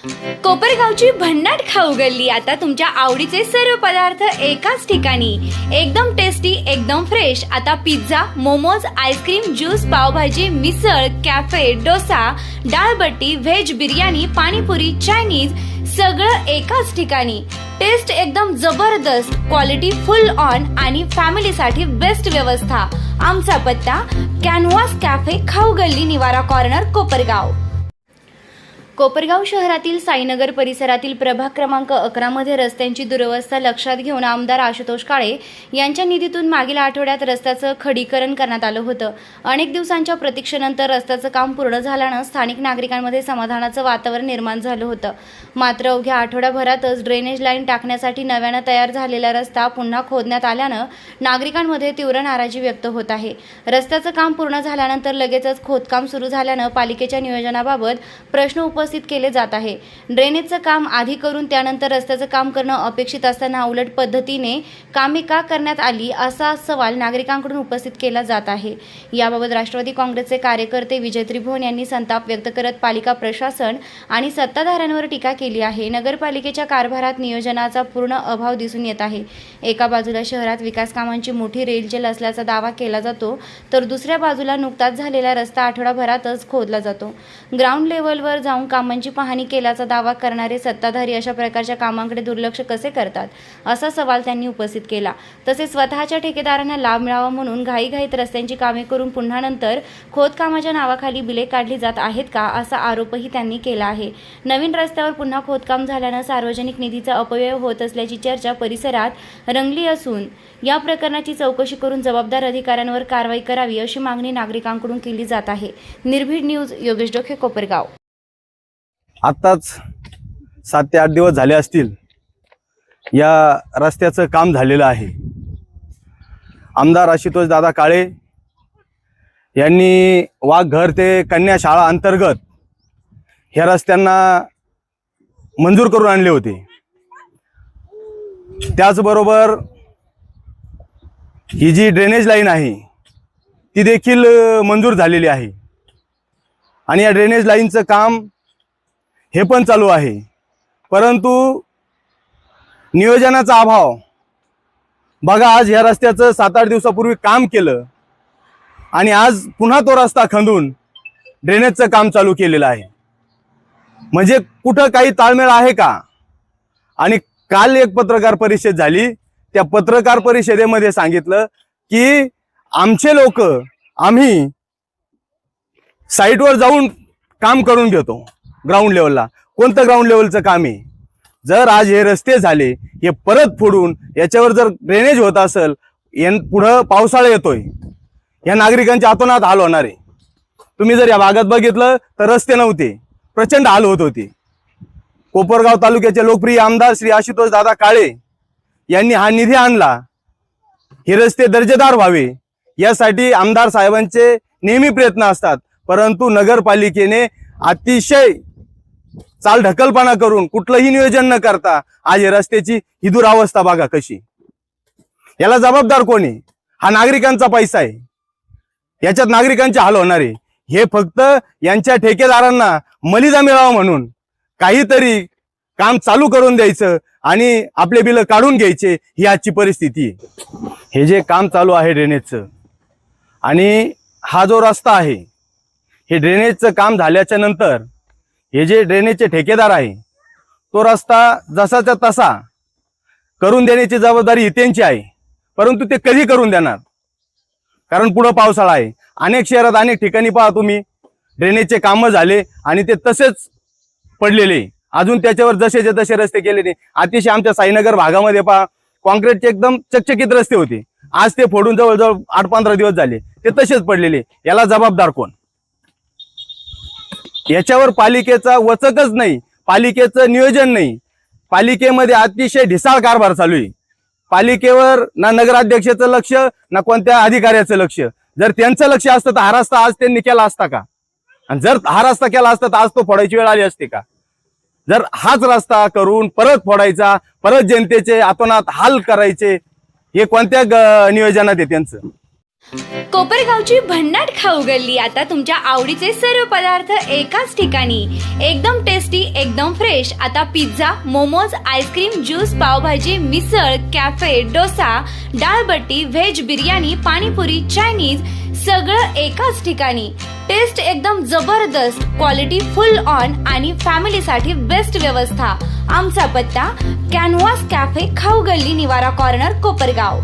कोपरगावची भन्नाट खाऊ गल्ली आता तुमच्या आवडीचे सर्व पदार्थ एकाच ठिकाणी, एकदम टेस्टी, एकदम फ्रेश। आता pizza, momos, ice cream, juice, pav bhaji, misal, cafe, dosa, dal baati, veg biryani, panipuri, Chinese सगळं एकाच ठिकाणी। टेस्ट एकदम जबरदस्त, क्वालिटी फुल ऑन आणि फॅमिलीसाठी बेस्ट व्यवस्था। आमचा पत्ता कॅनव्हास कॅफे, खाऊ गल्ली, निवारा कॉर्नर, कोपरगाव। कोपरगाव शहरातील साईनगर परिसरातील प्रभाग क्रमांक 11 मध्ये रस्त्यांची दुरवस्था लक्षात घेऊन आमदार आशुतोष काळे यांच्या निधीतून मागील आठवड्यात रस्त्याचं खडीकरण करण्यात आलं होतं। अनेक दिवसांच्या प्रतीक्षेनंतर रस्त्याचं काम पूर्ण झाल्यानं स्थानिक नागरिकांमध्ये समाधानाचं वातावरण निर्माण झालं होतं। मात्र अवघ्या आठवड्याभरातच ड्रेनेज लाईन टाकण्यासाठी नव्यानं तयार झालेला रस्ता पुन्हा खोदण्यात आल्यानं नागरिकांमध्ये तीव्र नाराजी व्यक्त होत आहे। रस्त्याचं काम पूर्ण झाल्यानंतर लगेचच खोदकाम सुरू झाल्यानं पालिकेच्या नियोजनाबाबत प्रश्न उपस्थित केले जात आहे। ड्रेनेजचं काम आधी करून त्यानंतर रस्त्याचं काम करणं अपेक्षित असताना उलट पद्धतीने कामे का करण्यात आली असा सवाल नागरिकांकडून उपस्थित केला जात आहे। याबाबत राष्ट्रवादी काँग्रेसचे कार्यकर्ते विजय त्रिभुवन यांनी संताप व्यक्त करत पालिका प्रशासन आणि सत्ताधाऱ्यांवर टीका केली आहे। नगरपालिकेच्या कारभारात नियोजनाचा पूर्ण अभाव दिसून येत आहे। एका बाजूला शहरात विकास कामांची मोठी रेलचेल असल्याचा दावा केला जातो, तर दुसऱ्या बाजूला नुकताच झालेला रस्ता आठवडाभरातच खोदला जातो। ग्राउंड लेवलवर जाऊन कामांची पाहणी केल्याचा दावा करणारे सत्ताधारी अशा प्रकारच्या कामांकडे दुर्लक्ष कसे करतात असा सवाल त्यांनी उपस्थित केला। तसेच स्वतःच्या ठेकेदारांना लाभ मिळावा म्हणून घाईघाईत रस्त्यांची कामे करून पुन्हा नंतर खोदकामाच्या नावाखाली बिले काढली जात आहेत का असा आरोपही त्यांनी केला आहे। नवीन रस्त्यावर पुन्हा खोदकाम झाल्यानं सार्वजनिक निधीचा अपव्यय होत असल्याची चर्चा परिसरात रंगली असून या प्रकरणाची चौकशी करून जबाबदार अधिकाऱ्यांवर कारवाई करावी अशी मागणी नागरिकांकडून केली जात आहे। निर्भीड न्यूज, योगेश डोके, कोपरगाव। आत्ताच 7 ते 8 दिवस झाले असतील या रस्त्याचं काम झालेलं आहे। आमदार आशुतोष दादा काळे यांनी वाघघर ते कन्या शाळा अंतर्गत ह्या रस्त्यांना मंजूर करून आणले होते। त्याचबरोबर ही जी ड्रेनेज लाईन आहे ती देखील मंजूर झालेली आहे आणि या ड्रेनेज लाईनचं काम हे पण चालू आहे, परंतु नियोजनाचा अभाव बघा। आज ह्या रस्त्याचं 7-8 दिवसापूर्वी काम केलं आणि आज पुन्हा तो रस्ता खंदून ड्रेनेजचं काम चालू केलेलं आहे। म्हणजे कुठं काही ताळमेळ आहे का? आणि काल एक पत्रकार परिषद झाली, त्या पत्रकार परिषदेमध्ये सांगितलं की आमचे लोक आम्ही साईटवर जाऊन काम करून घेतो। ग्राउंड लेवलला कोणतं ग्राउंड लेवलचं काम आहे? जर आज हे रस्ते झाले, हे परत फोडून याच्यावर जर ड्रेनेज होत असेल, पुढं पावसाळा येतोय, या नागरिकांच्या आतोनात हाल होणार आहे। तुम्ही जर या भागात बघितलं तर रस्ते नव्हते, प्रचंड हाल होत होते। कोपरगाव तालुक्याचे लोकप्रिय आमदार श्री आशुतोष दादा काळे यांनी हा निधी आणला, हे रस्ते दर्जेदार व्हावे यासाठी आमदार साहेबांचे नेहमी प्रयत्न असतात, परंतु नगरपालिकेने अतिशय चालढकलपणा करून कुठलंही नियोजन न करता आज या रस्त्याची ही दुरावस्था बघा कशी। याला जबाबदार कोण आहे? हा नागरिकांचा पैसा आहे, याच्यात नागरिकांचे हाल होणार आहे। हे फक्त यांच्या ठेकेदारांना मलिदा मिळावा म्हणून काहीतरी काम चालू करून द्यायचं आणि आपले बिल काढून घ्यायचे, ही आजची परिस्थिती आहे। हे जे काम चालू आहे ड्रेनेजचं आणि हा जो रस्ता आहे, हे ड्रेनेजचं काम झाल्याच्या नंतर हे जे ड्रेनेजचे ठेकेदार आहे तो रस्ता जसाचा तसा करून देण्याची जबाबदारी त्यांची आहे, परंतु ते कधी करून देणार? कारण पुढे पावसाळा आहे। अनेक शहरात अनेक ठिकाणी पहा तुम्ही ड्रेनेजचे कामं झाले आणि ते तसेच पडलेले, अजून त्याच्यावर जसेचे तसे रस्ते केलेले। अतिशय आमच्या साईनगर भागामध्ये पहा कॉन्क्रीटचे एकदम चकचकीत रस्ते होते, आज ते फोडून जवळजवळ 8-15 दिवस झाले, ते तसेच पडलेले। याला जबाबदार कोण? याच्यावर पालिकेचा वचकच नाही, पालिकेचं नियोजन नाही, पालिकेमध्ये अतिशय ढिसाळ कारभार चालू आहे। पालिकेवर ना नगराध्यक्षाचं लक्ष ना कोणत्या अधिकाऱ्याचं लक्ष। जर त्यांचं लक्ष असतं तर हा रस्ता आज त्यांनी केला असता का? आणि जर हा रस्ता केला असता तर आज तो फोडायची वेळ आली असते का? जर हाच रस्ता करून परत फोडायचा, परत जनतेचे आतोनात हाल करायचे, हे कोणत्या नियोजनात आहे त्यांचं? कोपरगावची भन्नाट खाऊ गल्ली, आता तुमच्या आवडीचे सर्व पदार्थ एकाच ठिकाणी, एकदम टेस्टी, एकदम फ्रेश. आता pizza, momos, ice cream, juice, pav bhaji, misal, cafe, dosa, dal baati, veg biryani, panipuri, Chinese सगळं एकाच ठिकाणी. टेस्ट एकदम जबरदस्त, क्वालिटी फुल ऑन आणि फॅमिलीसाठी बेस्ट व्यवस्था. आमचा पत्ता कॅनव्हास कॅफे, खाऊ गल्ली, निवारा कॉर्नर, कोपरगाव.